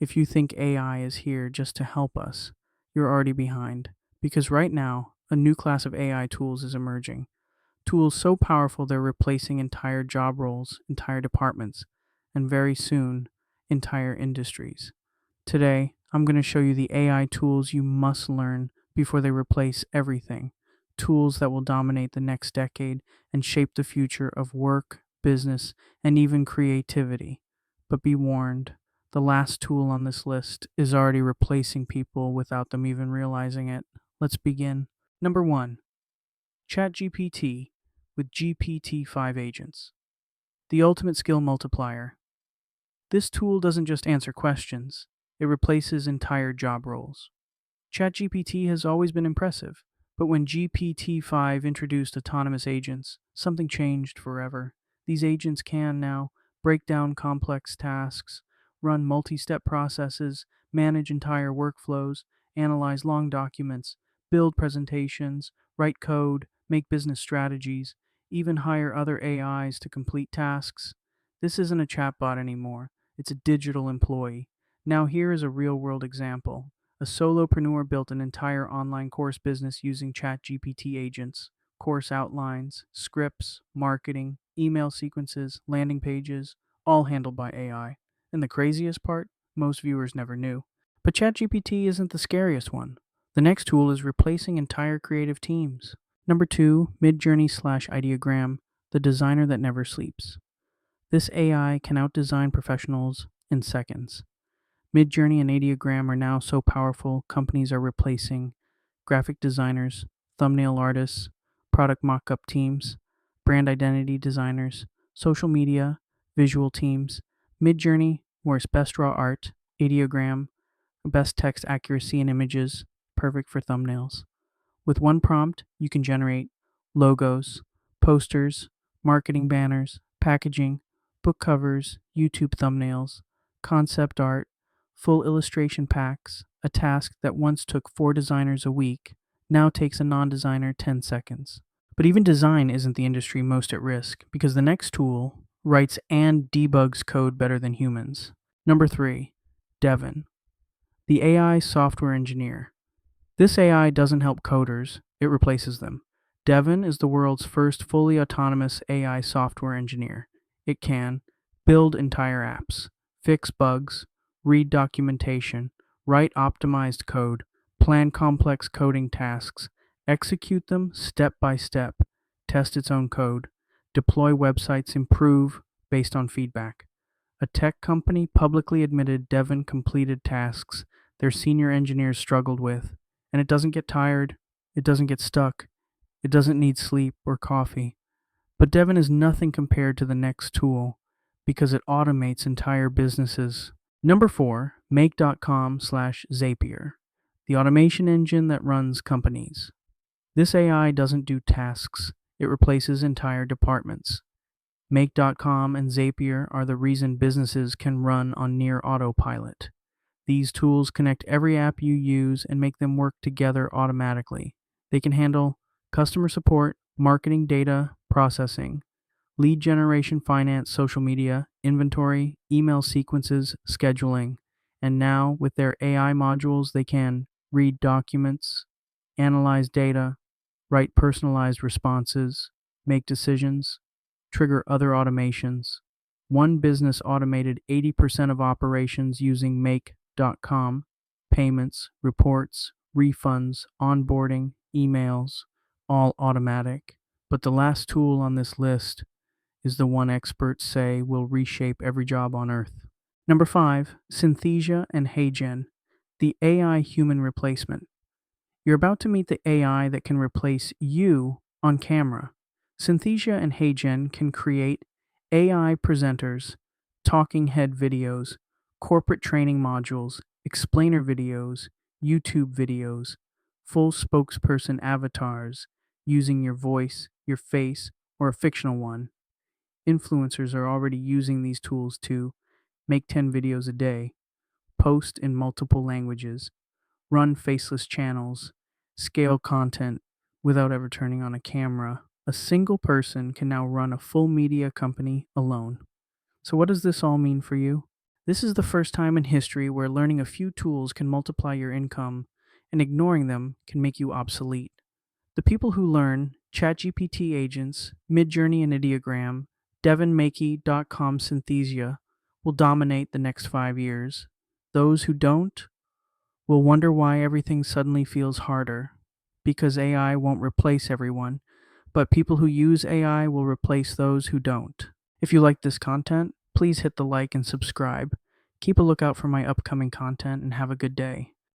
If you think AI is here just to help us, you're already behind. Because right now, a new class of AI tools is emerging. Tools so powerful they're replacing entire job roles, entire departments, and very soon, entire industries. Today, I'm going to show you the AI tools you must learn before they replace everything. Tools that will dominate the next decade and shape the future of work, business, and even creativity. But be warned, the last tool on this list is already replacing people without them even realizing it. Let's begin. Number 1, ChatGPT with GPT-5 agents. The ultimate skill multiplier. This tool doesn't just answer questions, it replaces entire job roles. ChatGPT has always been impressive, but when GPT-5 introduced autonomous agents, something changed forever. These agents can now break down complex tasks, run multi-step processes, manage entire workflows, analyze long documents, build presentations, write code, make business strategies, even hire other AIs to complete tasks. This isn't a chatbot anymore, it's a digital employee. Now here is a real-world example. A solopreneur built an entire online course business using ChatGPT agents, course outlines, scripts, marketing, email sequences, landing pages, all handled by AI. And the craziest part? Most viewers never knew. But ChatGPT isn't the scariest one. The next tool is replacing entire creative teams. Number 2, Midjourney/Ideogram, the designer that never sleeps. This AI can outdesign professionals in seconds. Midjourney and Ideogram are now so powerful, companies are replacing graphic designers, thumbnail artists, product mockup teams, brand identity designers, social media, visual teams. Midjourney works best raw art, Ideogram, best text accuracy in images, perfect for thumbnails. With one prompt, you can generate logos, posters, marketing banners, packaging, book covers, YouTube thumbnails, concept art, full illustration packs, a task that once took 4 designers a week, now takes a non-designer 10 seconds. But even design isn't the industry most at risk, because the next tool writes and debugs code better than humans. Number 3, Devin, the AI software engineer. This AI doesn't help coders, it replaces them. Devin is the world's first fully autonomous AI software engineer. It can build entire apps, fix bugs, read documentation, write optimized code, plan complex coding tasks, execute them step by step, test its own code, deploy websites, improve based on feedback. A tech company publicly admitted Devin completed tasks their senior engineers struggled with, and it doesn't get tired, it doesn't get stuck, it doesn't need sleep or coffee. But Devin is nothing compared to the next tool because it automates entire businesses. Number 4, Make.com/Zapier, the automation engine that runs companies. This AI doesn't do tasks, it replaces entire departments. Make.com and Zapier are the reason businesses can run on near autopilot. These tools connect every app you use and make them work together automatically. They can handle customer support, marketing, data processing, lead generation, finance, social media, inventory, email sequences, scheduling. And now, with their AI modules, they can read documents, analyze data, write personalized responses, make decisions, trigger other automations. One business automated 80% of operations using Make.com, payments, reports, refunds, onboarding, emails, all automatic. But the last tool on this list is the one experts say will reshape every job on Earth. Number 5, Synthesia and HeyGen, the AI human replacement. You're about to meet the AI that can replace you on camera. Synthesia and HeyGen can create AI presenters, talking head videos, corporate training modules, explainer videos, YouTube videos, full spokesperson avatars using your voice, your face, or a fictional one. Influencers are already using these tools to make 10 videos a day, post in multiple languages, run faceless channels, scale content without ever turning on a camera. A single person can now run a full media company alone. So what does this all mean for you? This is the first time in history where learning a few tools can multiply your income, and ignoring them can make you obsolete. The people who learn ChatGPT Agents, Midjourney and Ideogram, DevonMakey.com Synthesia will dominate the next 5 years. Those who don't will wonder why everything suddenly feels harder. Because AI won't replace everyone, but people who use AI will replace those who don't. If you like this content, please hit the like and subscribe. Keep a lookout for my upcoming content and have a good day.